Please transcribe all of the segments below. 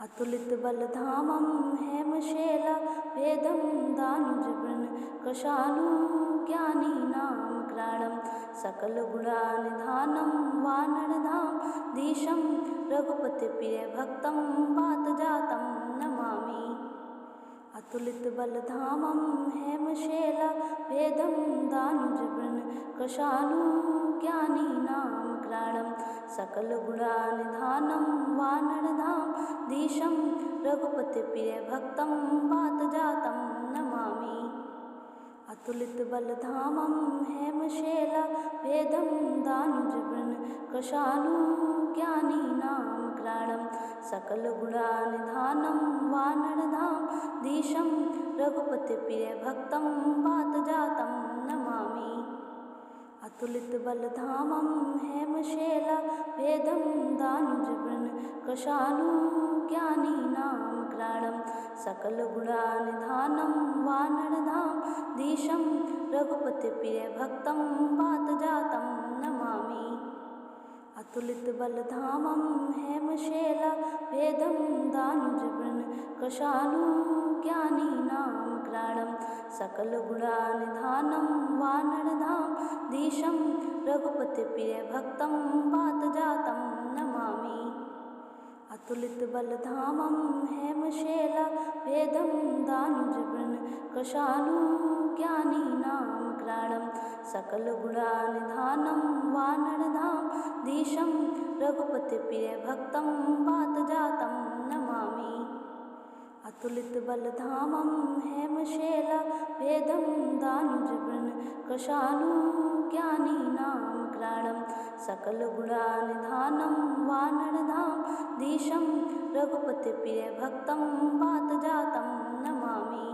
अतुलितबलधामं हेमशैलभेदं दानुजवृन्नकशानुज्ञानिनां ग्राणं सकलगुणानिधानं वानरधामधीशं रघुपतिप्रियभक्तं वातजातं Namami. अतुलितबलधामं हेमशैलभेदं दानुजवृन्नकशानुज्ञानिनां ग्राणं सकलगुणानिधानं वानरधामधीशं रघुपतिप्रियभक्तं वातजातं Namami. अतुलितबलधामं हेमशैलभेदं दानुजवृन्नकशानुज्ञानिनां ग्राणं सकलगुणानिधानं वानरधामधीशं रघुपतिप्रियभक्तं वातजातं Namami. अतुलितबलधामं हेमशैलभेदं दानुजवृन्नकशानुज्ञानिनां ग्राणं सकलगुणानिधानं वानरधामधीशं रघुपतिप्रियभक्तं वातजातं Namami. अतुलितबलधामं हेमशैलभेदं दानुजवृन्नकशानुज्ञानिनां ग्राणं सकलगुणानिधानं वानरधामधीशं रघुपतिप्रियभक्तं वातजातं Namami. अतुलितबलधामं हेमशैलभेदं दानुजवृन्नकशानुज्ञानिनां ग्राणं सकलगुणानिधानं वानरधामधीशं रघुपतिप्रियभक्तं वातजातं Namami. अतुलितबलधामं हेमशैलभेदं दानुजवृन्नकशानुज्ञानिनां ग्राणं सकलगुणानिधानं वानरधामधीशं रघुपतिप्रियभक्तं वातजातं Namami.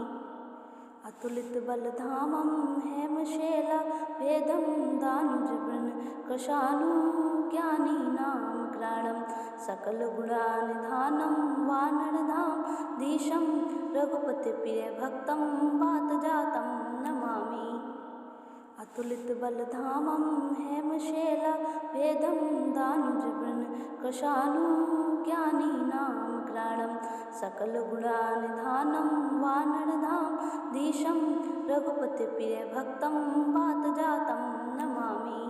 अतुलितबलधामं हेमशैलभेदं दानुजवृन्नकशानुज्ञानिनां ग्राणं सकलगुणानिधानं वानरधामधीशं रघुपतिप्रियभक्तं वातजातं Namami. अतुलितबलधामं हेमशैलभेदं दानुजवृन्नकशानुज्ञानिनां ग्राणं सकलगुणानिधानं वानरधामधीशं रघुपतिप्रियभक्तं वातजातं Namami.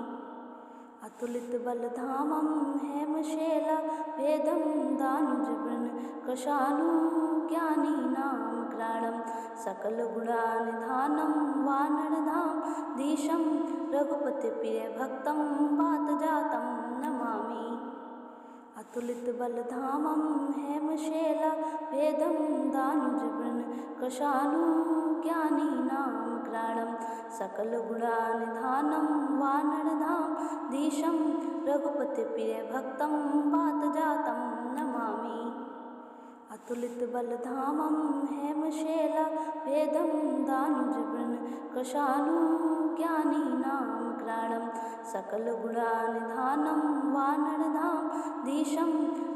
अतुलितबलधामं हेमशैलभेदं दानुजवृन्नकशानुज्ञानिनां ग्राणं सकलगुणानिधानं वानरधामधीशं रघुपतिप्रियभक्तं वातजातं Namami. अतुलितबलधामं हेमशैलभेदं दानुजवृन्नकशानुज्ञानिनां ग्राणं सकलगुणानिधानं वानरधामधीशं रघुपतिप्रियभक्तं वातजातं Namami. अतुलितबलधामं हेमशैलभेदं दानुजवृन्नकशानुज्ञानिनां ग्राणं सकलगुणानिधानं वानरधामधीशं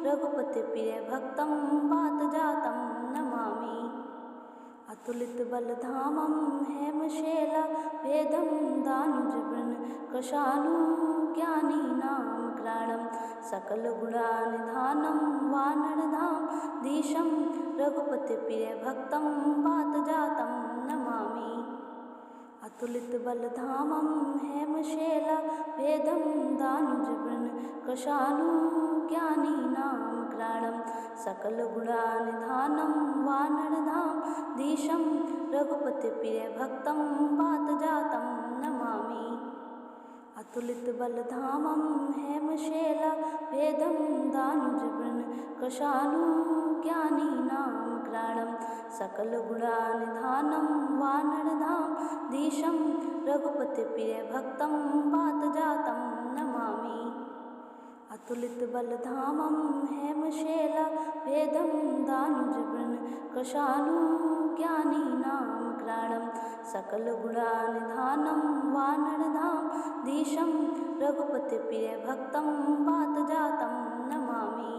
रघुपतिप्रियभक्तं वातजातं Namami. अतुलितबलधामं हेमशैलभेदं दानुजवृन्नकशानुज्ञानिनां ग्राणं सकलगुणानिधानं वानरधामधीशं रघुपतिप्रियभक्तं वातजातं Namami. अतुलितबलधामं हेमशैलभेदं दानुजवृन्नकशानुज्ञानिनां ग्राणं सकलगुणानिधानं वानरधामधीशं रघुपतिप्रियभक्तं वातजातं Namami. अतुलितबलधामं हेमशैलभेदं दानुजवृन्नकशानुज्ञानिनां ग्राणं सकलगुणानिधानं वानरधामधीशं रघुपतिप्रियभक्तं वातजातं Namami. अतुलितबलधामं हेमशैलभेदं दानुजवृन्नकशानुज्ञानिनां ग्राणं सकलगुणानिधानं वानरधामधीशं रघुपतिप्रियभक्तं वातजातं Namami.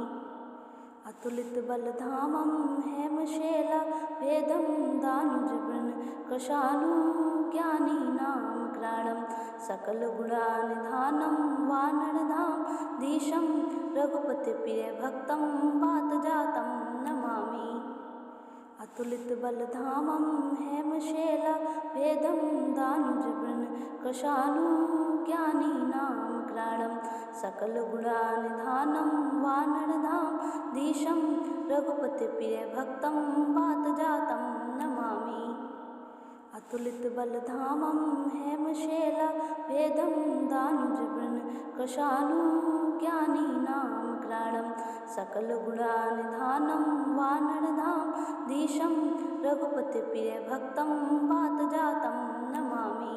अतुलितबलधामं हेमशैलभेदं दानुजवृन्नकशानुज्ञानिनां ग्राणं सकलगुणानिधानं वानरधामधीशं रघुपतिप्रियभक्तं वातजातं Namami. अतुलितबलधामं हेमशैलभेदं दानुजवृन्नकशानुज्ञानिनां ग्राणं सकलगुणानिधानं वानरधामधीशं रघुपतिप्रियभक्तं वातजातं Namami. अतुलितबलधामं हेमशैलभेदं दानुजवृन्नकशानुज्ञानिनां ग्राणं सकलगुणानिधानं वानरधामधीशं रघुपतिप्रियभक्तं वातजातं Namami.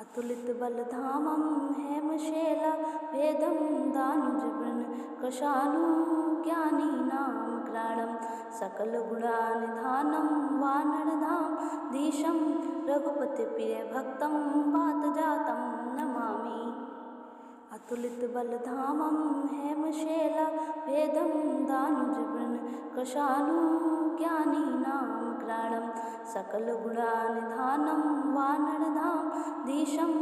अतुलितबलधामं हेमशैलभेदं दानुजवृन्नकशानुज्ञानिनां ग्राणं सकलगुणानिधानं वानरधामधीशं रघुपतिप्रियभक्तं वातजातं Namami. अतुलितबलधामं हेमशैलभेदं दानुजवृन्नकशानुज्ञानिनां ग्राणं सकलगुणानिधानं वानरधामधीशं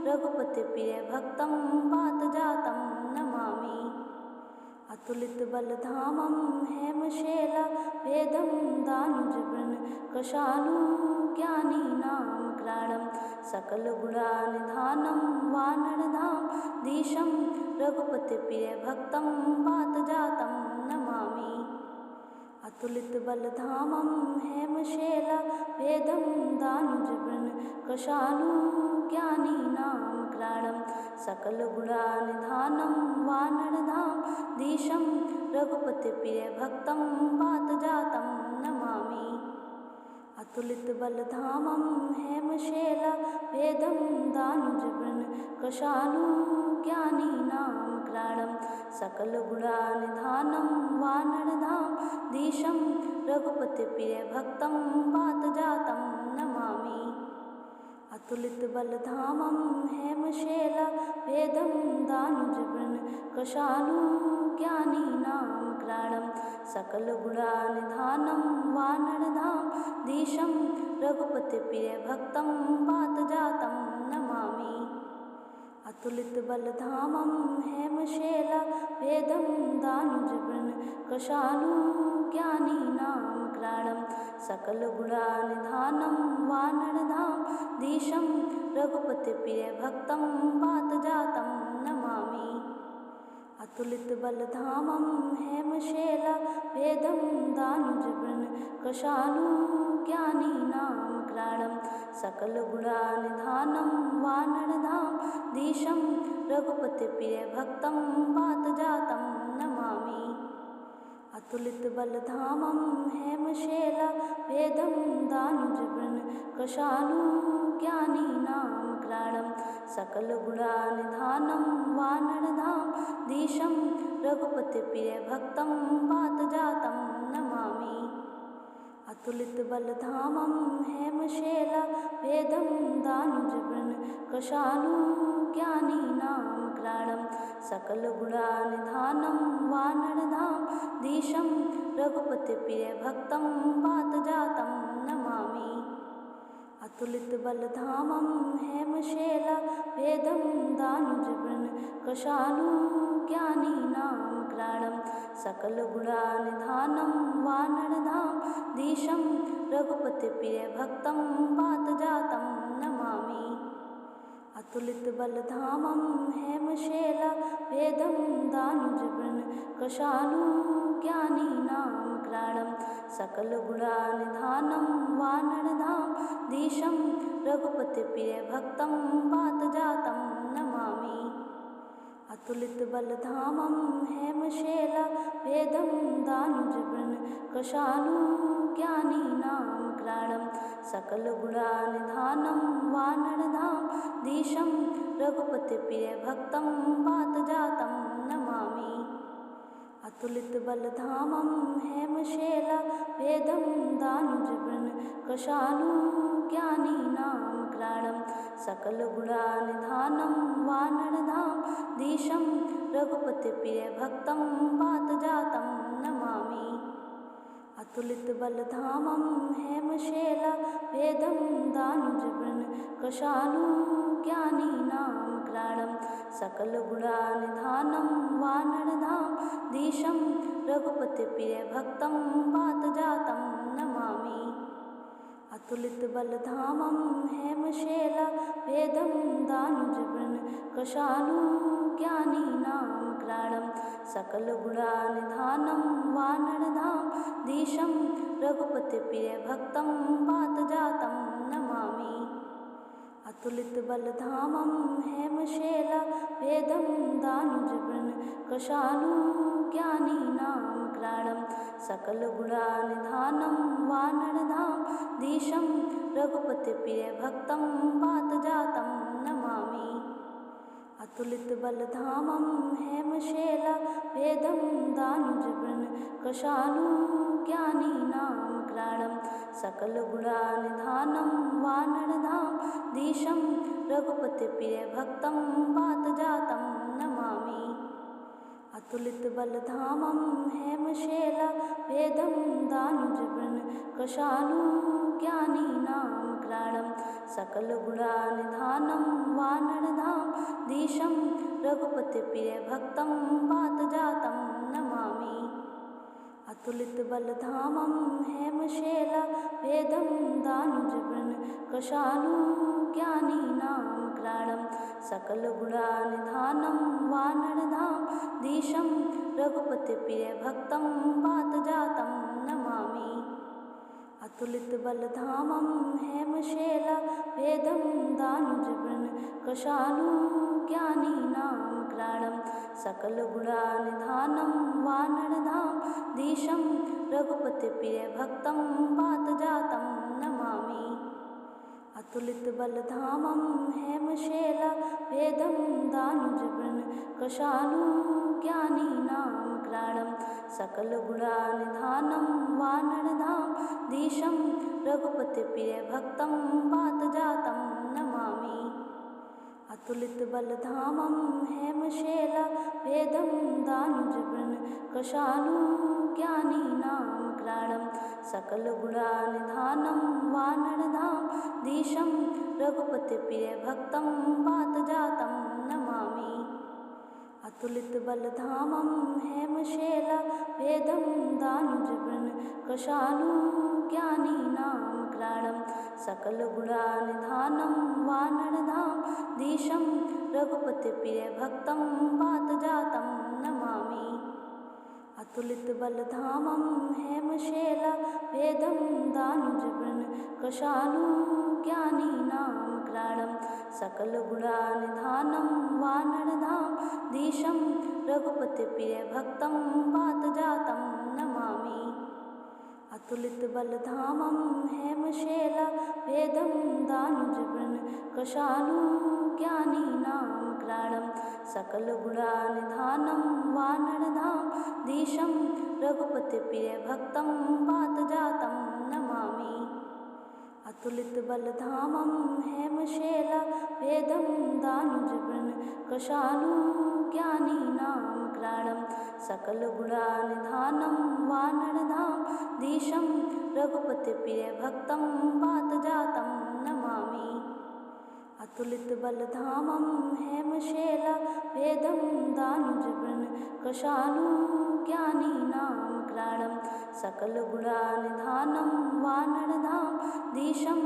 रघुपतिप्रियभक्तं वातजातं Namami. अतुलितबलधामं हेमशैलभेदं दानुजवृन्नकशानुज्ञानिनां ग्राणं सकलगुणानिधानं वानरधामधीशं रघुपतिप्रियभक्तं वातजातं Namami. अतुलितबलधामं हेमशैलभेदं दानुजवृन्नकशानुज्ञानिनां ग्राणं सकलगुणानिधानं वानरधामधीशं रघुपतिप्रियभक्तं वातजातं Namami. अतुलितबलधामं हेमशैलभेदं दानुजवृन्नकशानुज्ञानिनां ग्राणं सकलगुणानिधानं वानरधामधीशं रघुपतिप्रियभक्तं वातजातं Namami. अतुलितबलधामं हेमशैलभेदं दानुजवृन्नकशानुज्ञानिनां ग्राणं सकलगुणानिधानं वानरधामधीशं रघुपतिप्रियभक्तं वातजातं Namami. अतुलितबलधामं हेमशैलभेदं दानुजवृन्नकशानुज्ञानिनां ग्राणं सकलगुणानिधानं वानरधामधीशं रघुपतिप्रियभक्तं वातजातं Namami. अतुलितबलधामं हेमशैलभेदं दानुजवृन्नकशानुज्ञानिनां ग्राणं सकलगुणानिधानं वानरधामधीशं रघुपतिप्रियभक्तं वातजातं Namami. अतुलितबलधामं हेमशैलभेदं दानुजवृन्नकशानुज्ञानिनां ग्राणं सकलगुणानिधानं वानरधामधीशं रघुपतिप्रियभक्तं वातजातं Namami. अतुलितबलधामं हेमशैलभेदं दानुजवृन्नकशानुज्ञानिनां ग्राणं सकलगुणानिधानं वानरधामधीशं रघुपतिप्रियभक्तं वातजातं Namami. अतुलितबलधामं हेमशैलभेदं दानुजवृन्नकशानुज्ञानिनां ग्राणं सकलगुणानिधानं वानरधामधीशं रघुपतिप्रियभक्तं वातजातं Namami. अतुलितबलधामं हेमशैलभेदं दानुजवृन्नकशानुज्ञानिनां ग्राणं सकलगुणानिधानं वानरधामधीशं रघुपतिप्रियभक्तं वातजातं Namami. अतुलितबलधामं हेमशैलभेदं दानुजवृन्नकशानुज्ञानिनां ग्राणं सकलगुणानिधानं वानरधामधीशं रघुपतिप्रियभक्तं वातजातं Namami. अतुलितबलधामं हेमशैलभेदं दानुजवृन्नकशानुज्ञानिनां ग्राणं सकलगुणानिधानं वानरधामधीशं रघुपतिप्रियभक्तं वातजातं Namami. अतुलितबलधामं हेमशैलभेदं दानुजवृन्नकशानुज्ञानिनां ग्राणं सकलगुणानिधानं वानरधामधीशं रघुपतिप्रियभक्तं वातजातं Namami. अतुलितबलधामं हेमशैलभेदं दानुजवृन्नकशानुज्ञानिनां ग्राणं सकलगुणानिधानं वानरधामधीशं रघुपतिप्रियभक्तं वातजातं Namami. अतुलितबलधामं हेमशैलभेदं दानुजवृन्नकशानुज्ञानिनां ग्राणं सकलगुणानिधानं वानरधामधीशं रघुपतिप्रियभक्तं वातजातं Namami. अतुलितबलधामं हेमशैलभेदं दानुजवृन्नकशानुज्ञानिनां ग्राणं सकलगुणानिधानं वानरधामधीशं रघुपतिप्रियभक्तं वातजातं Namami. अतुलितबलधामं हेमशैलभेदं दानुजवृन्नकशानुज्ञानिनां ग्राणं सकलगुणानिधानं वानरधामधीशं रघुपतिप्रियभक्तं वातजातं Namami. अतुलितबलधामं हेमशैलभेदं दानुजवृन्नकशानुज्ञानिनां ग्राणं सकलगुणानिधानं वानरधामधीशं रघुपतिप्रियभक्तं वातजातं Namami. अतुलितबलधामं हेमशैलभेदं दानुजवृन्नकशानुज्ञानिनां ग्राणं सकलगुणानिधानं वानरधामधीशं रघुपतिप्रियभक्तं वातजातं Namami. अतुलितबलधामं हेमशैलभेदं दानुजवृन्नकशानुज्ञानिनां ग्राणं सकलगुणानिधानं वानरधामधीशं रघुपतिप्रियभक्तं वातजातं Namami. अतुलितबलधामं हेमशैलभेदं दानुजवृन्नकशानुज्ञानिनां ग्राणं सकलगुणानिधानं वानरधामधीशं रघुपतिप्रियभक्तं वातजातं Namami. अतुलितबलधामं हेमशैलभेदं दानुजवृन्नकशानुज्ञानिनां ग्राणं सकलगुणानिधानं वानरधामधीशं रघुपतिप्रियभक्तं वातजातं Namami. अतुलितबलधामं हेमशैलभेदं दानुजवृन्नकशानुज्ञानिनां ग्राणं सकलगुणानिधानं वानरधामधीशं रघुपतिप्रियभक्तं वातजातं Namami. अतुलितबलधामं हेमशैलभेदं दानुजवृन्नकशानुज्ञानिनां ग्राणं सकलगुणानिधानं वानरधामधीशं रघुपतिप्रियभक्तं वातजातं Namami. अतुलितबलधामं हेमशैलभेदं दानुजवृन्नकशानुज्ञानिनां ग्राणं सकलगुणानिधानं वानरधामधीशं रघुपतिप्रियभक्तं वातजातं Namami. अतुलितबलधामं हेमशैलभेदं दानुजवृन्नकशानुज्ञानिनां ग्राणं सकलगुणानिधानं वानरधामधीशं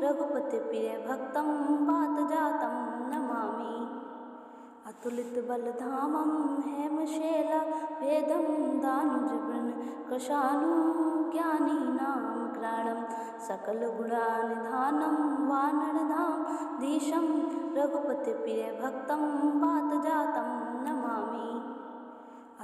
रघुपतिप्रियभक्तं वातजातं Namami. अतुलितबलधामं हेमशैलभेदं दानुजवृन्नकशानुज्ञानिनां ग्राणं सकलगुणानिधानं वानरधामधीशं रघुपतिप्रियभक्तं वातजातं Namami.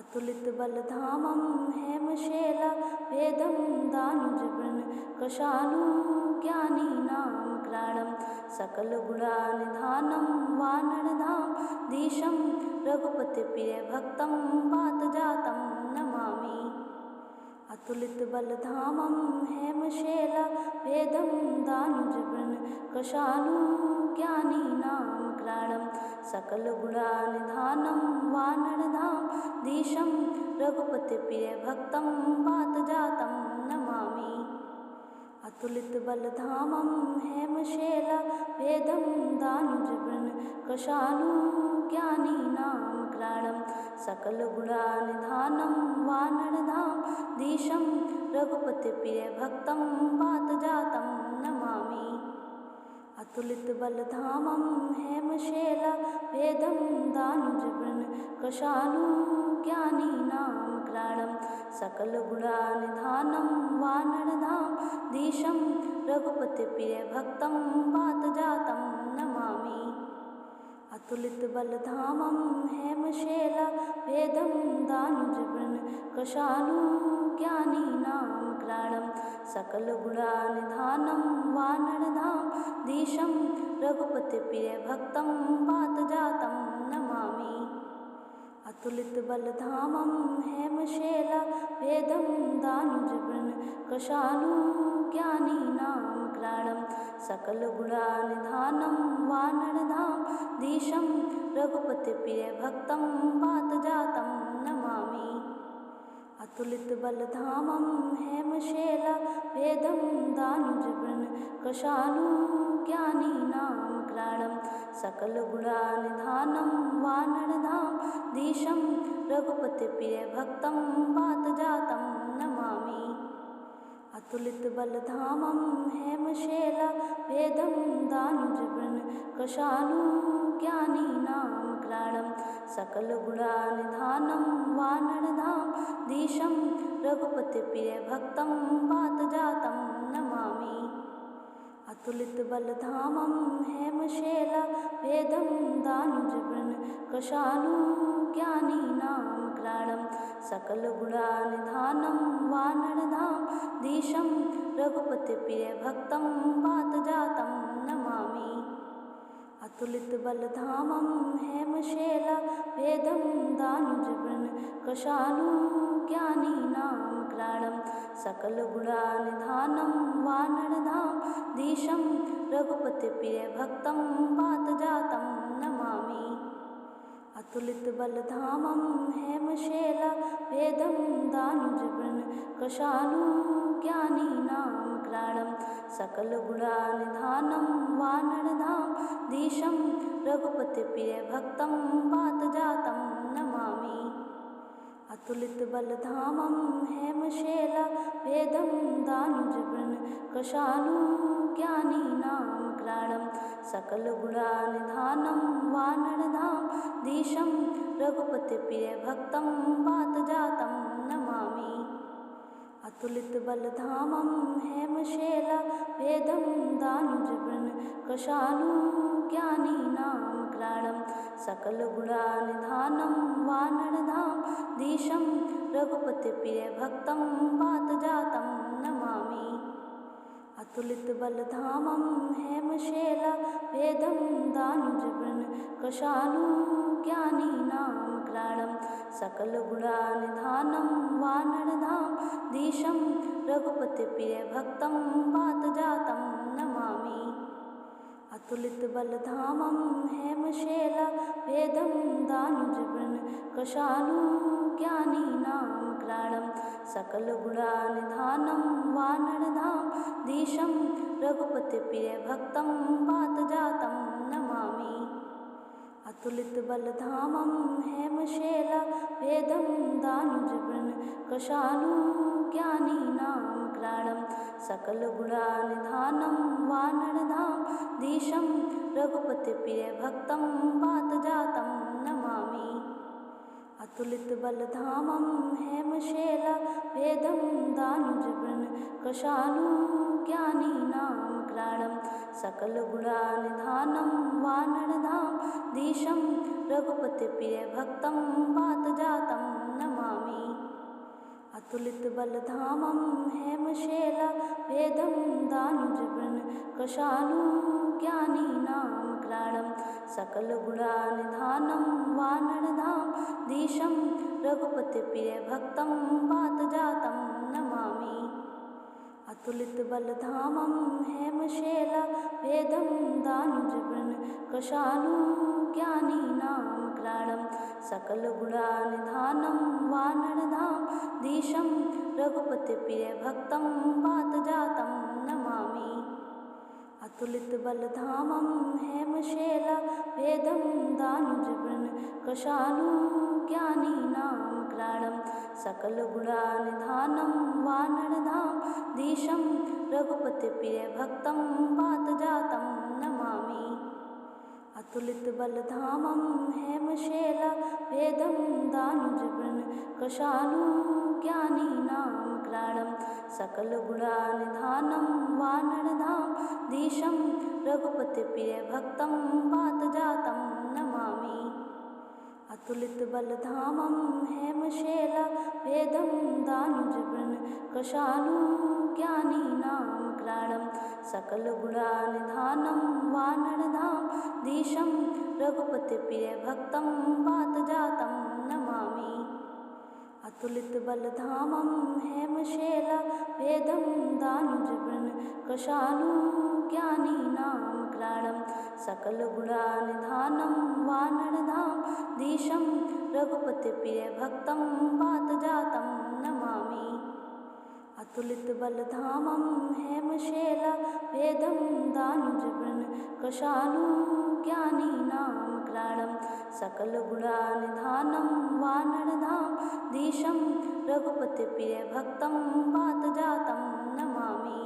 अतुलितबलधामं हेमशैलभेदं दानुजवृन्नकशानुज्ञानिनां ग्राणं सकलगुणानिधानं वानरधामधीशं रघुपतिप्रियभक्तं वातजातं Namami. अतुलितबलधामं हेमशैलभेदं दानुजवृन्नकशानुज्ञानिनां ग्राणं सकलगुणानिधानं वानरधामधीशं रघुपतिप्रियभक्तं वातजातं Namami. अतुलितबलधामं हेमशैलभेदं दानुजवृन्नकशानुज्ञानिनां घ्राणं सकलगुणानिधानं वानरधामधीशं रघुपतिप्रियभक्तं वातजातं Namami. अतुलितबलधामं हेमशैलभेदं दानुजवृन्नकषानुज्ञानिनां घ्राणं सकलगुणानिधानं वानरधामधीशं रघुपतिप्रियभक्तं वातजातं Namami. अतुलितबलधामं हेमशैलभेदं दानुजवृन्नकषानुज्ञानिनां घ्राणं सकलगुणानिधानं वानरधामधीशं रघुपतिप्रियभक्तं वातजातं Namami. अतुलितबलधामं हेमशैलभेदं दानुजवृन्नकषानुज्ञानिनां घ्राणं सकलगुणानिधानं वानरधामधीशं रघुपतिप्रियभक्तं वातजातं Namami. अतुलितबलधामं हेमशैलभेदं दानुजवृन्नकषानुज्ञानिनां घ्राणं सकलगुणानिधानं वानरधामधीशं रघुपतिप्रियभक्तं वातजातं Namami. अतुलितबलधामं हेमशैलभेदं दानुजवृन्नकषानुज्ञानिनां घ्राणं सकलगुणानिधानं वानरधामधीशं रघुपतिप्रियभक्तं वातजातं Namami. अतुलितबलधामं हेमशैलभेदं दानुजवृन्नकषानुज्ञानिनां घ्राणं सकलगुणानिधानं वानरधामधीशं रघुपतिप्रियभक्तं वातजातं Namami. अतुलितबलधामं हेमशैलभेदं दानुजवृन्नकषानुज्ञानिनां घ्राणं सकलगुणानिधानं वानरधामधीशं रघुपतिप्रियभक्तं वातजातं Namami. अतुलितबलधामं हेमशैलभेदं दानुजवृन्नकषानुज्ञानिनां घ्राणं सकलगुणानिधानं वानरधामधीशं रघुपतिप्रियभक्तं वातजातं Namami. अतुलितबलधामं हेमशैलभेदं दानुजवृन्नकषानुज्ञानिनां घ्राणं सकलगुणानिधानं वानरधामधीशं रघुपतिप्रियभक्तं वातजातं Namami. अतुलितबलधामं हेमशैलभेदं दानुजवृन्नकषानुज्ञानिनां घ्राणं सकलगुणानिधानं वानरधामधीशं रघुपतिप्रियभक्तं वातजातं Namami. अतुलितबलधामं हेमशैलभेदं दानुजवृन्नकषानुज्ञानिनां घ्राणं सकलगुणानिधानं वानरधामधीशं रघुपतिप्रियभक्तं वातजातं Namami. अतुलितबलधामं हेमशैलभेदं दानुजवृन्नकषानुज्ञानिनां घ्राणं सकलगुणानिधानं वानरधामधीशं रघुपतिप्रियभक्तं वातजातं Namami. अतुलितबलधामं हेमशैलभेदं दानुजवृन्नकषानुज्ञानिनां घ्राणं सकलगुणानिधानं वानरधामधीशं रघुपतिप्रियभक्तं वातजातं Namami. अतुलितबलधामं हेमशैलभेदं दानुजवृन्नकषानुज्ञानिनां घ्राणं सकलगुणानिधानं वानरधामधीशं रघुपतिप्रियभक्तं वातजातं Namami. अतुलितबलधामं हेमशैलभेदं दानुजवृन्नकषानुज्ञानिनां घ्राणं सकलगुणानिधानं वानरधामधीशं रघुपतिप्रियभक्तं वातजातं Namami. अतुलितबलधामं हेमशैलभेदं दानुजवृन्नकषानुज्ञानिनां घ्राणं सकलगुणानिधानं वानरधामधीशं रघुपतिप्रियभक्तं वातजातं Namami. अतुलितबलधामं हेमशैलभेदं दानुजवृन्नकशानुज्ञानिनां ग्राणं सकलगुणानिधानं वानरधामधीशं रघुपतिप्रियभक्तं वातजातं Namami. अतुलितबलधामं हेमशैलभेदं दानुजवृन्नकशानुज्ञानिनां ग्राणं सकलगुणानिधानं वानरधामधीशं रघुपतिप्रियभक्तं वातजातं Namami. अतुलितबलधामं हेमशैलभेदं दानुजवृन्नकशानुज्ञानिनां ग्राणं सकलगुणानिधानं वानरधामधीशं रघुपतिप्रियभक्तं वातजातं Namami. अतुलितबलधामं हेमशैलभेदं दानुजवृन्नकशानुज्ञानिनां ग्राणं सकलगुणानिधानं वानरधामधीशं रघुपतिप्रियभक्तं वातजातं Namami. अतुलितबलधामं हेमशैलभेदं दानुजवृन्नकशानुज्ञानिनां ग्राणं सकलगुणानिधानं वानरधामधीशं रघुपतिप्रियभक्तं वातजातं Namami.